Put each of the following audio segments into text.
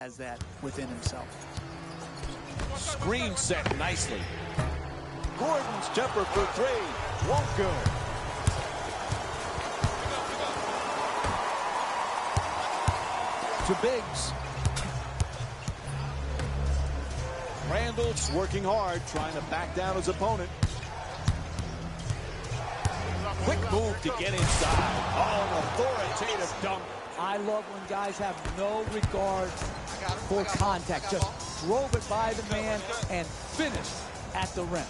has that within himself. Screen set nicely. Gordon's jumper for three. Won't go. To Biggs. Randall's working hard, trying to back down his opponent. Quick move to get inside. Oh, an authoritative dunk. I love when guys have no regard for contact. Just drove it by the man and finished at the rim.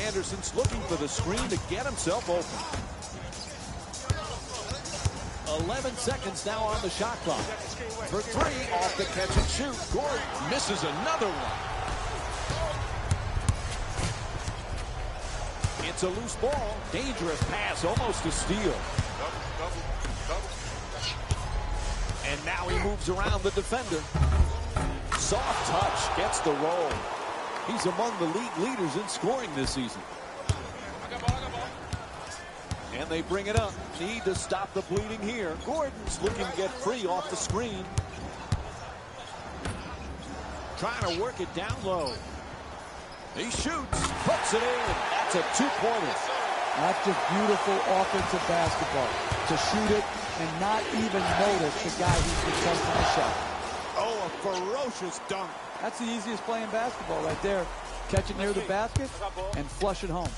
Anderson's looking for the screen to get himself open. 11 seconds now on the shot clock. For three, off the catch and shoot. Gordon misses another one. It's a loose ball. Dangerous pass, almost a steal. And now he moves around the defender. Soft touch, gets the roll. He's among the league leaders in scoring this season. And they bring it up. Need to stop the bleeding here. Gordon's looking to get free off the screen. Trying to work it down low. He shoots, puts it in. That's a two-pointer. That's just beautiful offensive basketball. To shoot it and not even notice the guy who's contesting the shot. Oh, a ferocious dunk. That's the easiest play in basketball right there. Catch it near the basket and flush it home.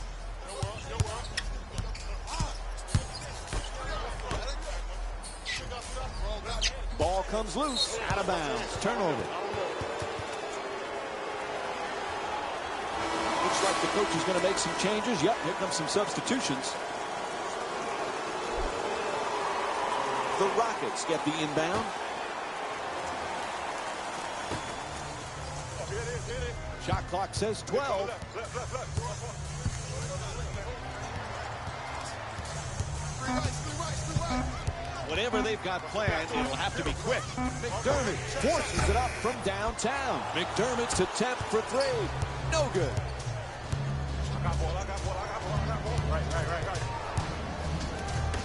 Ball comes loose, out of bounds, turnover. Looks like the coach is going to make some changes. Yep, here comes some substitutions. The Rockets get the inbound. Shot clock says 12. Whatever they've got planned, it'll have to be quick. McDermott forces it up from downtown. McDermott's attempt for three. No good.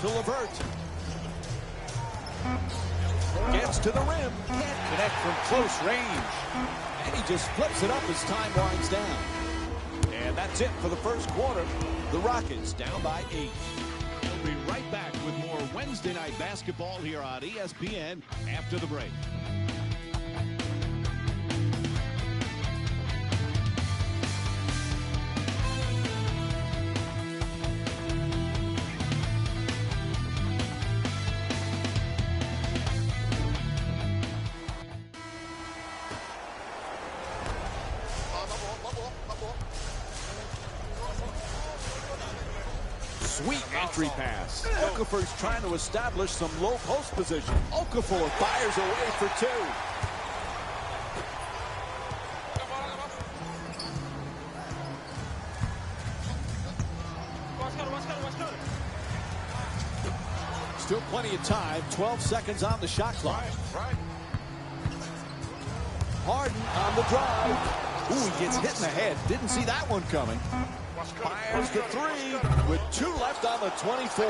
To LeVert. Gets to the rim. Can't connect from close range. And he just flips it up as time winds down. And that's it for the first quarter. The Rockets down by 8. We'll be right back with more Wednesday night basketball here on ESPN after the break. Sweet entry pass. Okafor's trying to establish some low post position. Okafor fires away for two. Still plenty of time. 12 seconds on the shot clock. Harden on the drive. Ooh, he gets hit in the head. Didn't see that one coming. Fires the three with 2 left on the 24.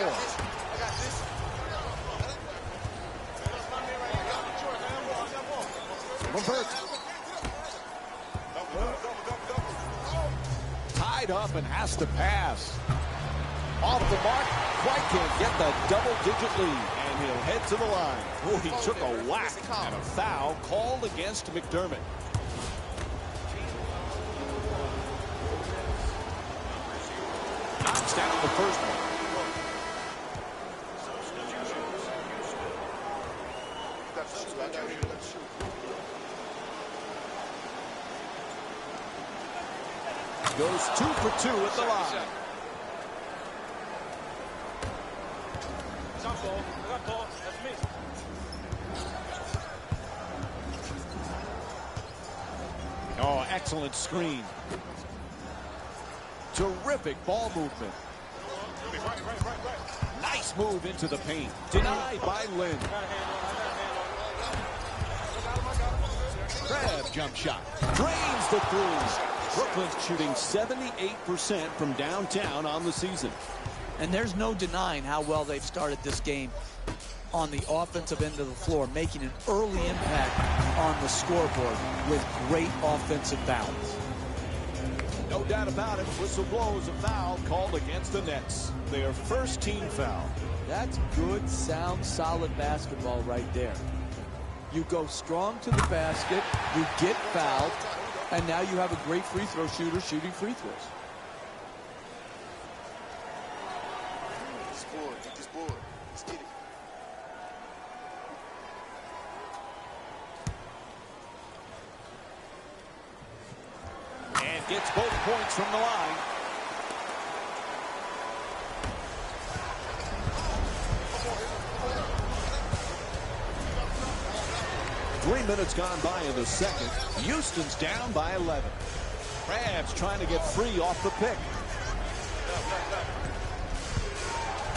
LeVert. Tied up and has to pass. Off the mark, quite can't get the double-digit lead, and he'll head to the line. Oh, he took a whack and a foul called against McDermott. Knocks down the first one. Goes 2 for 2 at the line. Oh, excellent screen. Terrific ball movement. Nice move into the paint. Denied by Lynn. Grab jump shot. Drains the three. Brooklyn's shooting 78% from downtown on the season. And there's no denying how well they've started this game. on the offensive end of the floor, making an early impact on the scoreboard with great offensive balance. No doubt about it, whistle blows a foul called against the Nets. Their first team foul. That's good, sound, solid basketball right there. You go strong to the basket, you get fouled, and now you have a great free throw shooter shooting free throws. Get this board. Let's get it. And gets both points from the line. Three minutes gone by in the second. Houston's down by 11. Crabs trying to get free off the pick.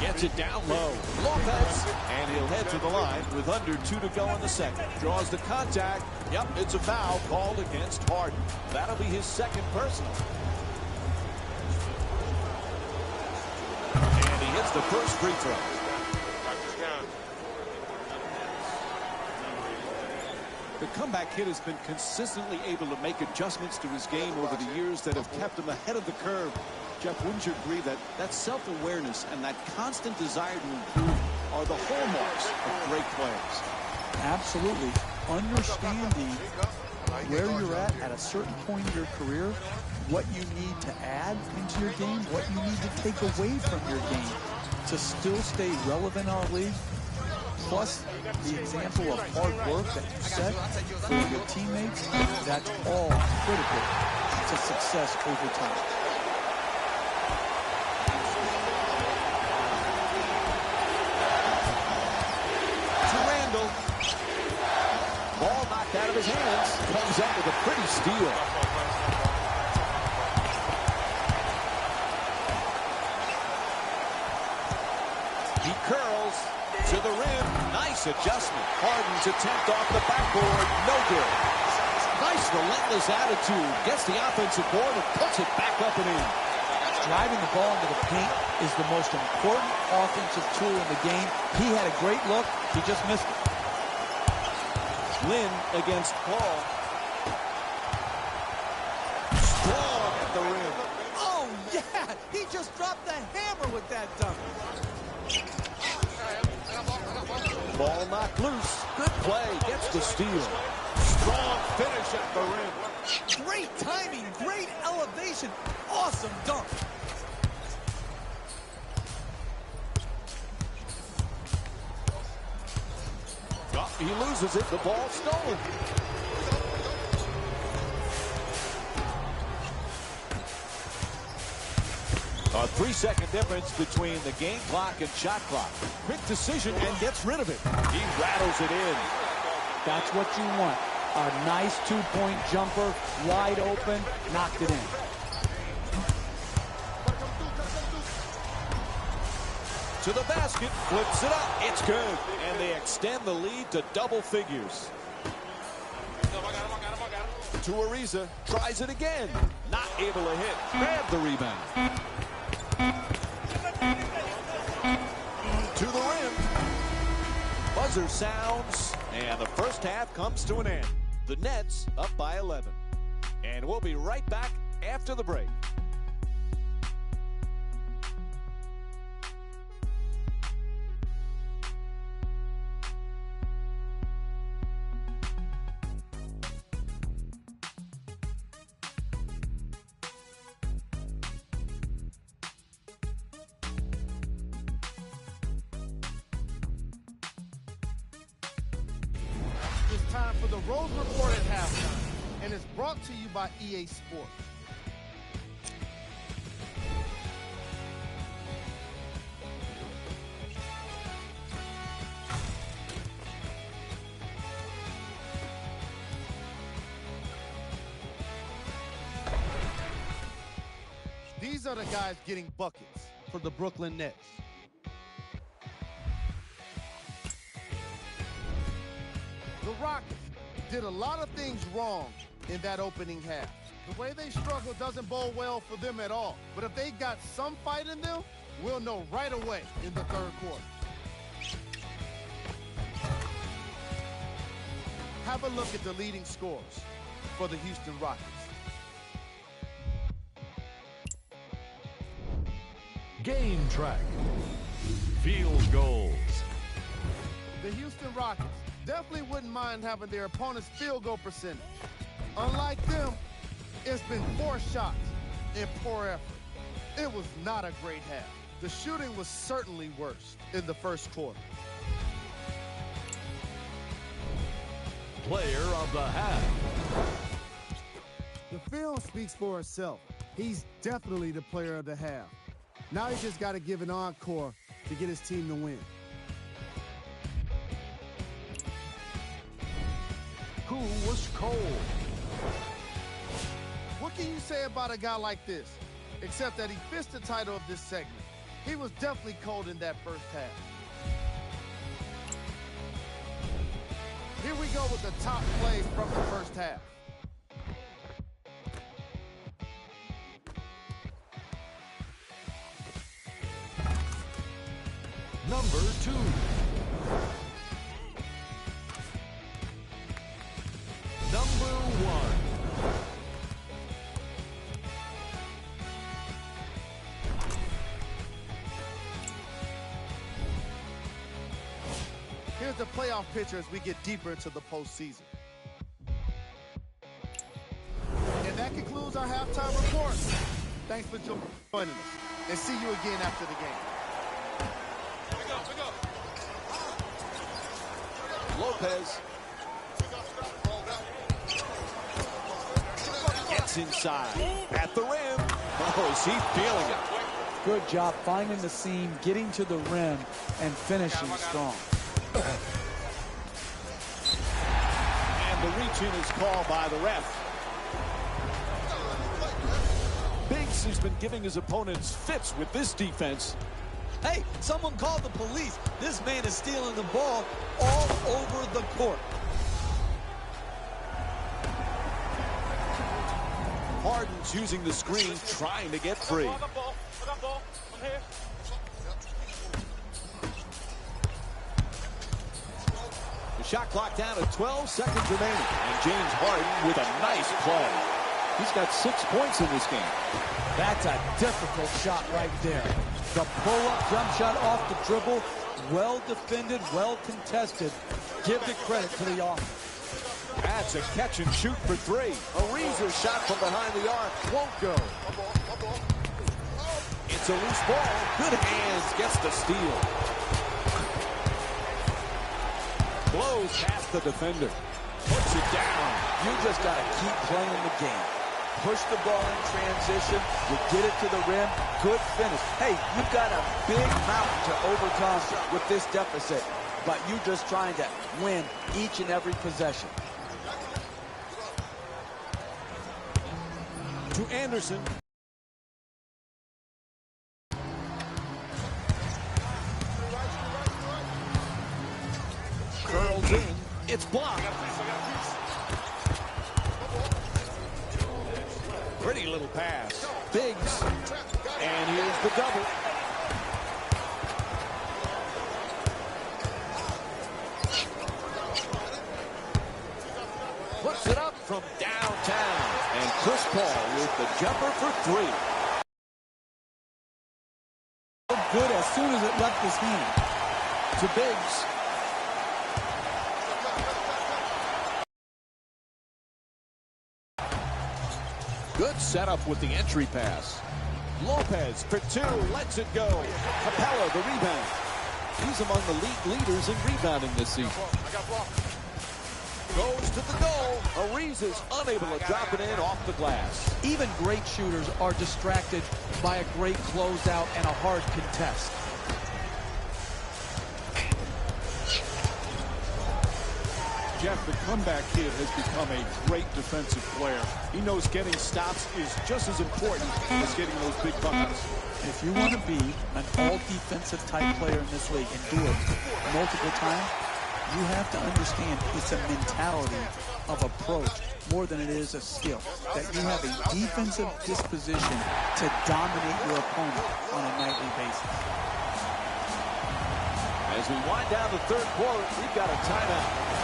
Gets it down low. Lopez. And he'll head to the line with under 2 to go in the second. Draws the contact. Yep, it's a foul called against Harden. That'll be his second personal. And he hits the first free throw. The comeback kid has been consistently able to make adjustments to his game over the years that have kept him ahead of the curve. Jeff, wouldn't you agree that that self-awareness and that constant desire to improve are the hallmarks of great players? Absolutely. Understanding where you're at a certain point in your career, what you need to add into your game, what you need to take away from your game to still stay relevant in our league, plus the example of hard work that you set for your teammates, that's all critical to success over time. Ball knocked out of his hands. Comes up with a pretty steal. He curls to the rim. Nice adjustment. Harden's attempt off the backboard. No good. Nice relentless attitude. Gets the offensive board and puts it back up and in. Driving the ball into the paint is the most important offensive tool in the game. He had a great look. He just missed it. Lynn against Paul. Strong at the rim. Oh, yeah! He just dropped the hammer with that dunk. Ball knocked loose. Good play. Gets the steal. Strong finish at the rim. Great timing. Great elevation. Awesome dunk. He loses it. The ball stolen. A 3-second difference between the game clock and shot clock. Quick decision and gets rid of it. He rattles it in. That's what you want. A nice two-point jumper, wide open, knocked it in. To the basket, flips it up. It's good. And they extend the lead to double figures. To Ariza, tries it again. Not able to hit. Grab the rebound. To the rim. Buzzer sounds, and the first half comes to an end. The Nets up by 11. And we'll be right back after the break. It's time for the Rose Report at halftime, and it's brought to you by EA Sports. These are the guys getting buckets for the Brooklyn Nets. The Rockets did a lot of things wrong in that opening half. The way they struggled doesn't bode well for them at all. But if they got some fight in them, we'll know right away in the third quarter. have a look at the leading scorers for the Houston Rockets. Game track. Field goals. The Houston Rockets definitely wouldn't mind having their opponent's field goal percentage. Unlike them, it's been 4 shots and poor effort. It was not a great half. The shooting was certainly worse in the first quarter. Player of the half. The film speaks for itself. He's definitely the player of the half. Now he just got to give an encore to get his team to win. Who was cold? What can you say about a guy like this, except that he fits the title of this segment? He was definitely cold in that first half. Here we go with the top plays from the first half. Number 2. Number 1. Here's the playoff picture as we get deeper into the postseason. And that concludes our halftime report. Thanks for joining us, and see you again after the game. Lopez gets inside at the rim. Oh, is he feeling it? Good job finding the seam, getting to the rim, and finishing strong. And the reach-in is called by the ref. Biggs has been giving his opponents fits with this defense. Hey, someone called the police. This man is stealing the ball all over the court. Harden's using the screen, trying to get free. The shot clock down to 12 seconds remaining. And James Harden with a nice play. He's got 6 points in this game. That's a difficult shot right there. The pull-up jump shot off the dribble, well defended, well contested. Give the credit to the offense. That's a catch and shoot for 3. Ariza's shot from behind the arc won't go. It's a loose ball. Good hands, gets the steal. Blows past the defender. Puts it down. You just got to keep playing the game. Push the ball in transition. You get it to the rim. Good finish. Hey, you've got a big mountain to overcome with this deficit, but you just trying to win each and every possession. To Anderson. Curls in. It's blocked. Pretty little pass. Biggs. And here's the double. Puts it up from downtown. And Chris Paul with the jumper for 3. Good as soon as it left his hand. To Biggs. Good setup with the entry pass. Lopez for 2, lets it go. Capella the rebound. He's among the league leaders in rebounding this season. Goes to the goal. Ariza's unable to drop it in off the glass. Even great shooters are distracted by a great closeout and a hard contest. Jeff, the comeback kid has become a great defensive player. He knows getting stops is just as important as getting those big buckets. If you want to be an all-defensive type player in this league and do it multiple times, you have to understand it's a mentality of approach more than it is a skill. That you have a defensive disposition to dominate your opponent on a nightly basis. As we wind down the third quarter, we've got a timeout.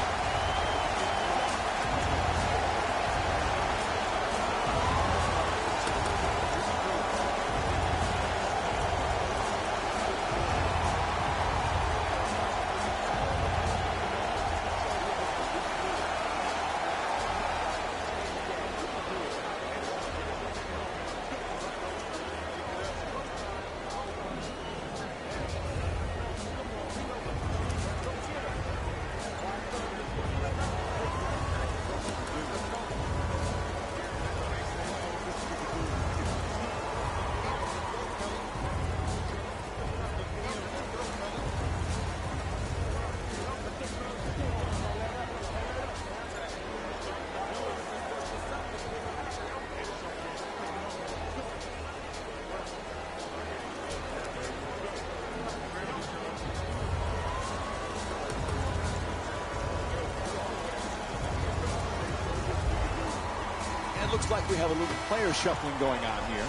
It looks like we have a little player shuffling going on here.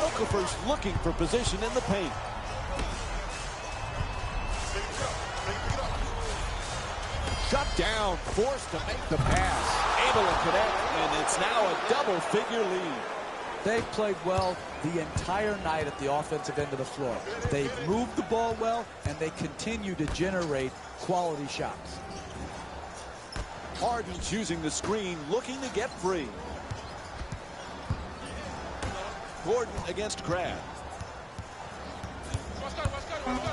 Okafor's looking for position in the paint. Shut down, forced to make the pass. Able to connect, and it's now a double-figure lead. They've played well the entire night at the offensive end of the floor. They've moved the ball well, and they continue to generate quality shots. Harden's using the screen, looking to get free. Gordon against Crabbe.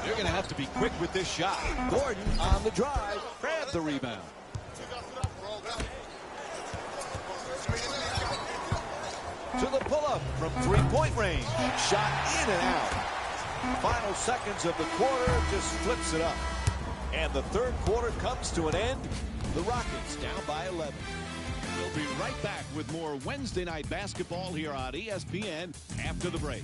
They're going to have to be quick with this shot. Gordon on the drive. Crabbe the rebound. To the pull-up from three-point range. Shot in and out. Final seconds of the quarter, just flips it up. And the third quarter comes to an end. The Rockets down by 11. We'll be right back with more Wednesday night basketball here on ESPN after the break.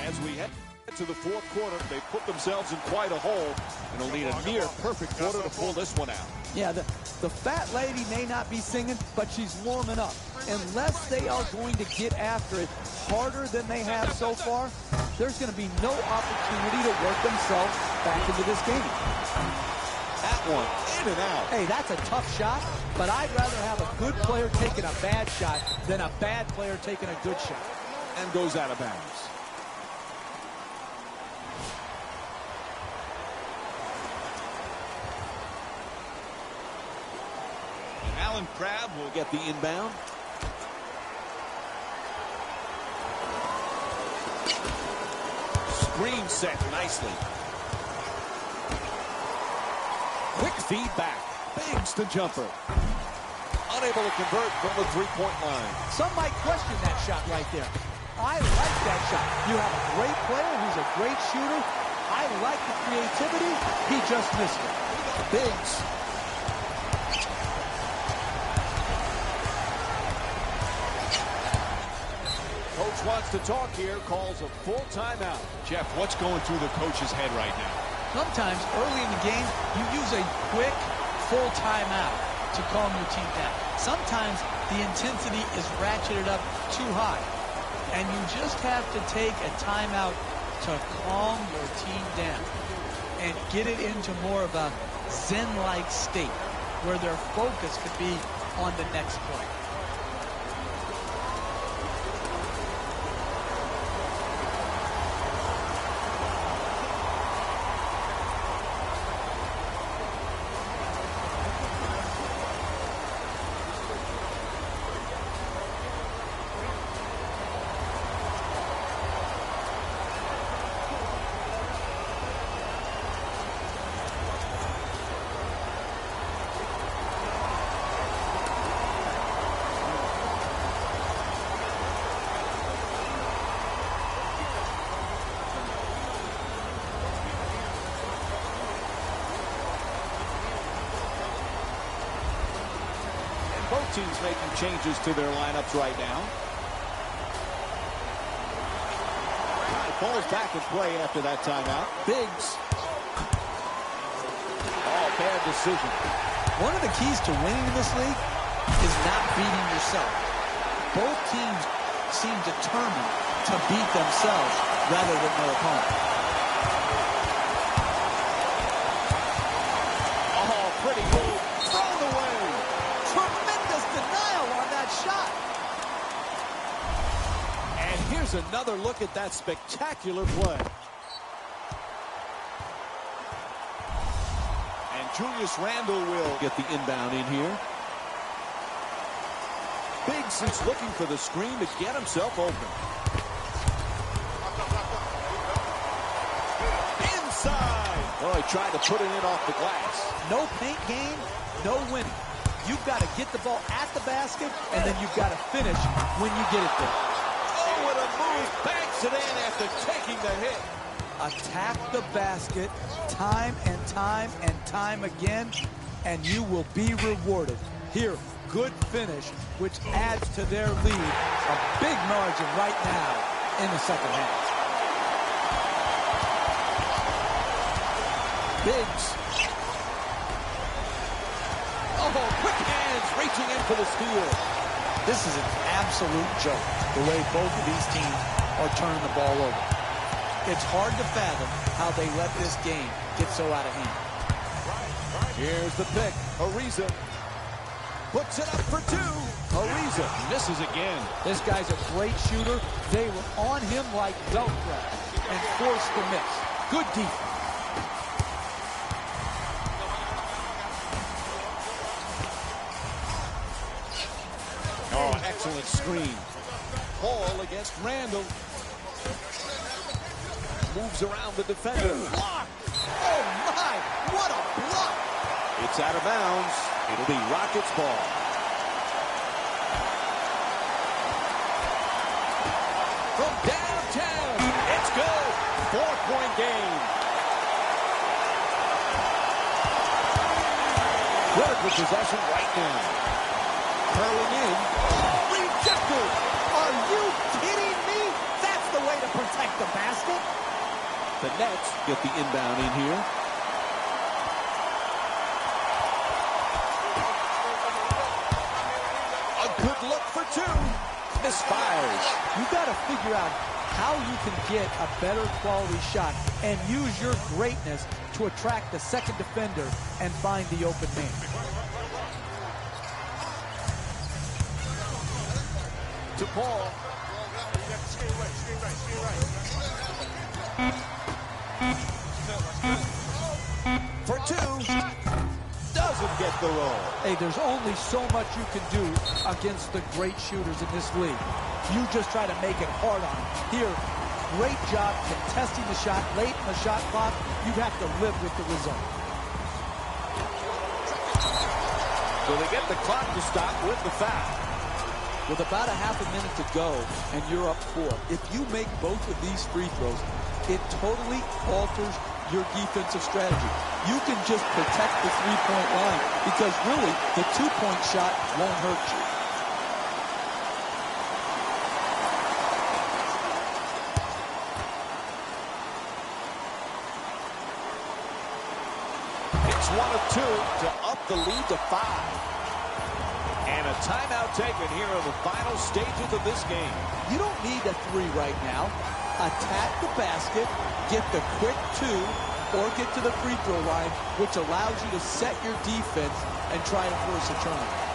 As we head to the fourth quarter, they put themselves in quite a hole, and will need a near perfect quarter to pull this one out. Yeah, the fat lady may not be singing, but she's warming up. Unless they are going to get after it harder than they have so far, there's going to be no opportunity to work themselves back into this game. That one, in and out. Hey, that's a tough shot, but I'd rather have a good player taking a bad shot than a bad player taking a good shot. And goes out of bounds. Alan Crabbe will Get the inbound. Screen set nicely. Quick feedback. Biggs the jumper. Unable to convert from the three-point line. Some might question that shot right there. I like that shot. You have a great player who's a great shooter. I like the creativity. He just missed it. Biggs. Coach wants to talk here, calls a full timeout. Jeff, what's going through the coach's head right now? Sometimes early in the game, you use a quick full timeout to calm your team down. Sometimes the intensity is ratcheted up too high, and you just have to take a timeout to calm your team down and get it into more of a zen-like state where their focus could be on the next play. Both teams making changes to their lineups right now. The ball's back in play after that timeout. Biggs. Oh, bad decision. One of the keys to winning in this league is not beating yourself. Both teams seem determined to beat themselves rather than their opponent. Oh, pretty move. Thrown away. Tremendous denial on that shot. And here's another look at that spectacular play. And Julius Randle will get the inbound in here. Biggs is looking for the screen to get himself open. Inside. Oh, he tried to put it in off the glass. No paint game, no winning. You've got to get the ball at the basket, and then you've got to finish when you get it there. Oh, what a move. Banks it in after taking the hit. Attack the basket time and time and time again, and you will be rewarded. Here, good finish, which adds to their lead. A big margin right now in the second half. Biggs. Oh, quick hands reaching in for the steal. This is an absolute joke, the way both of these teams are turning the ball over. It's hard to fathom how they let this game get so out of hand. Here's the pick. Ariza puts it up for two. Ariza misses again. This guy's a great shooter. They were on him like Velcro and forced the miss. Good defense. Oh, excellent screen. Paul against Randall. Moves around the defender. Block! Oh, my! What a block! It's out of bounds. It'll be Rockets ball. From downtown, it's good. 4-point game. Critical possession right now. Curling in. Rejected. Are you kidding me? That's the way to protect the basket. The Nets get the inbound in here. A good look for two. Misfires. You got to figure out how you can get a better quality shot and use your greatness to attract the second defender and find the open man. To Paul. For two. Doesn't get the roll. Hey, there's only so much you can do against the great shooters in this league. You just try to make it hard on them. Here, great job contesting the shot late in the shot clock. You have to live with the result. So they get the clock to stop with the foul. With about a half a minute to go and you're up 4, if you make both of these free throws, it totally alters your defensive strategy. You can just protect the three-point line because really the two-point shot won't hurt you. It's 1 of 2 to up the lead to 5. And a timeout taken here in the final stages of this game. You don't need a 3 right now. Attack the basket, get the quick 2, or get to the free throw line, which allows you to set your defense and try to force a turnover.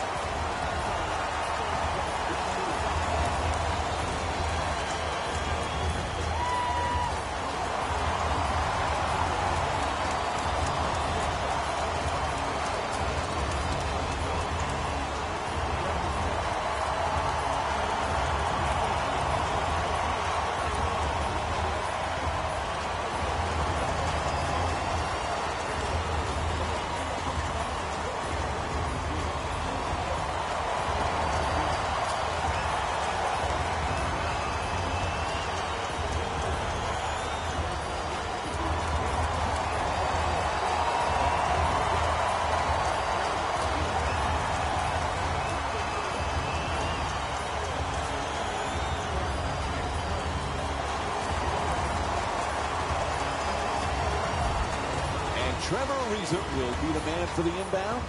Trevor Ariza will be the man for the inbound.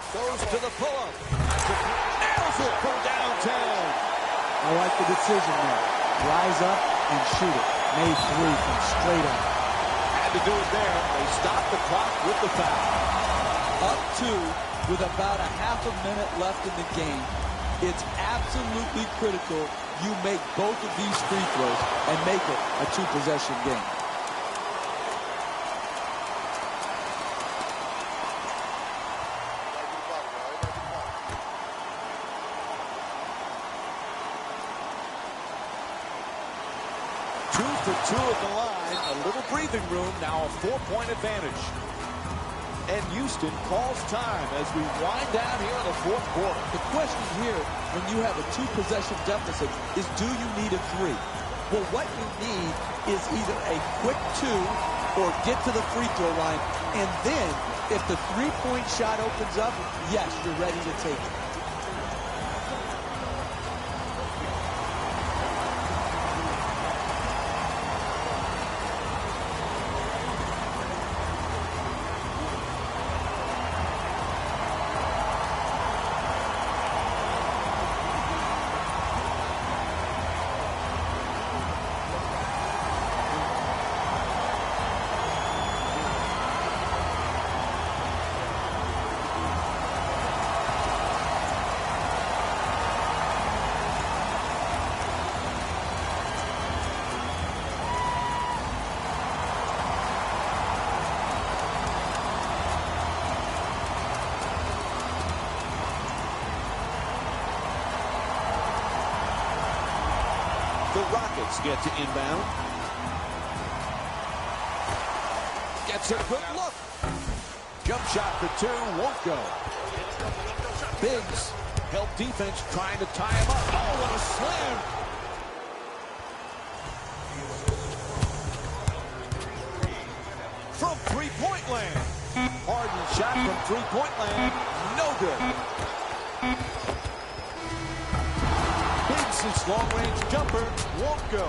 Goes to the pull-up. Nails it from downtown. I like the decision there. Rise up and shoot it. Made 3 from straight up. Had to do it there. They stopped the clock with the foul. Up 2 with about a half a minute left in the game. It's absolutely critical you make both of these free throws and make it a 2-possession game. Two for 2 at the line. A little breathing room. Now a 4-point advantage. And Houston calls time as we wind down here in the 4th quarter. The question here, when you have a 2-possession deficit, is do you need a 3? Well, what you need is either a quick 2 or get to the free throw line. And then, if the three-point shot opens up, yes, you're ready to take it. The Rockets get to inbound. Gets a good look. Jump shot for two, won't go. Biggs help defense trying to tie him up. Oh, what a slam. From three-point land. Harden shot from three-point land. No good. Biggs' long-range jumper won't go.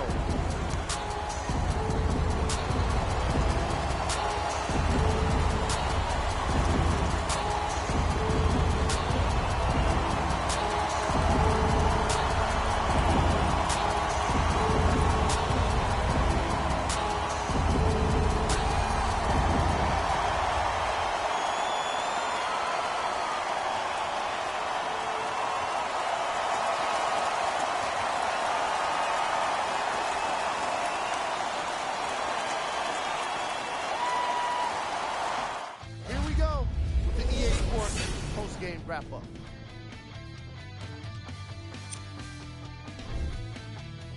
Game wrap-up.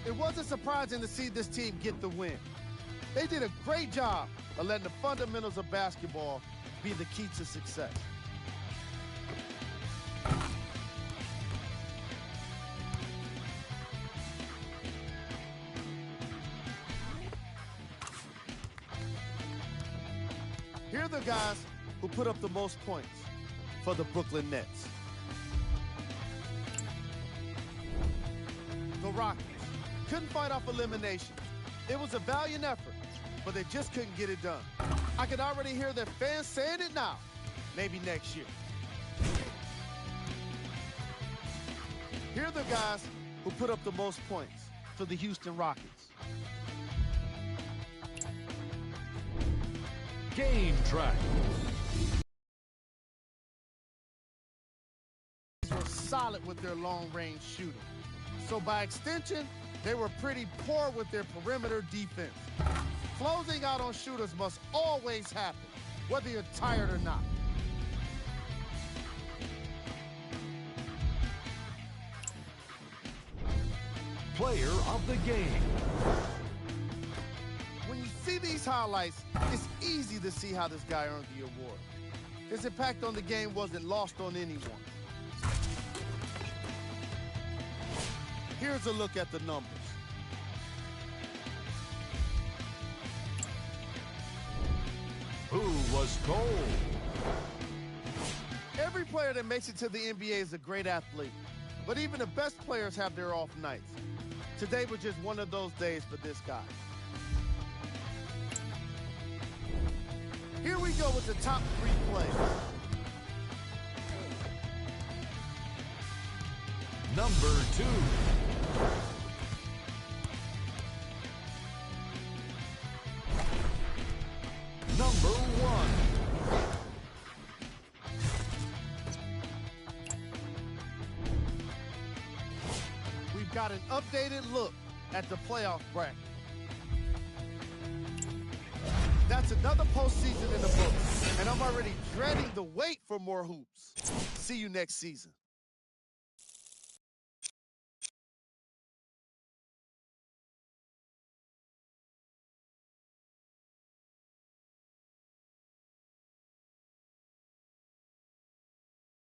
It wasn't surprising to see this team get the win. They did a great job of letting the fundamentals of basketball be the key to success. Here are the guys who put up the most points for the Brooklyn Nets. The Rockets couldn't fight off elimination. It was a valiant effort, but they just couldn't get it done. I can already hear their fans saying it now. Maybe next year. Here are the guys who put up the most points for the Houston Rockets. Game track. Were solid with their long-range shooting. So by extension, they were pretty poor with their perimeter defense. Closing out on shooters must always happen, whether you're tired or not. Player of the game. When you see these highlights, it's easy to see how this guy earned the award. His impact on the game wasn't lost on anyone. Here's a look at the numbers. Who was cold? Every player that makes it to the NBA is a great athlete, but even the best players have their off nights. Today was just one of those days for this guy. Here we go with the top 3 players. Number 2. Number 1. We've got an updated look at the playoff bracket. That's another postseason in the books, and I'm already dreading the wait for more hoops. See you next season.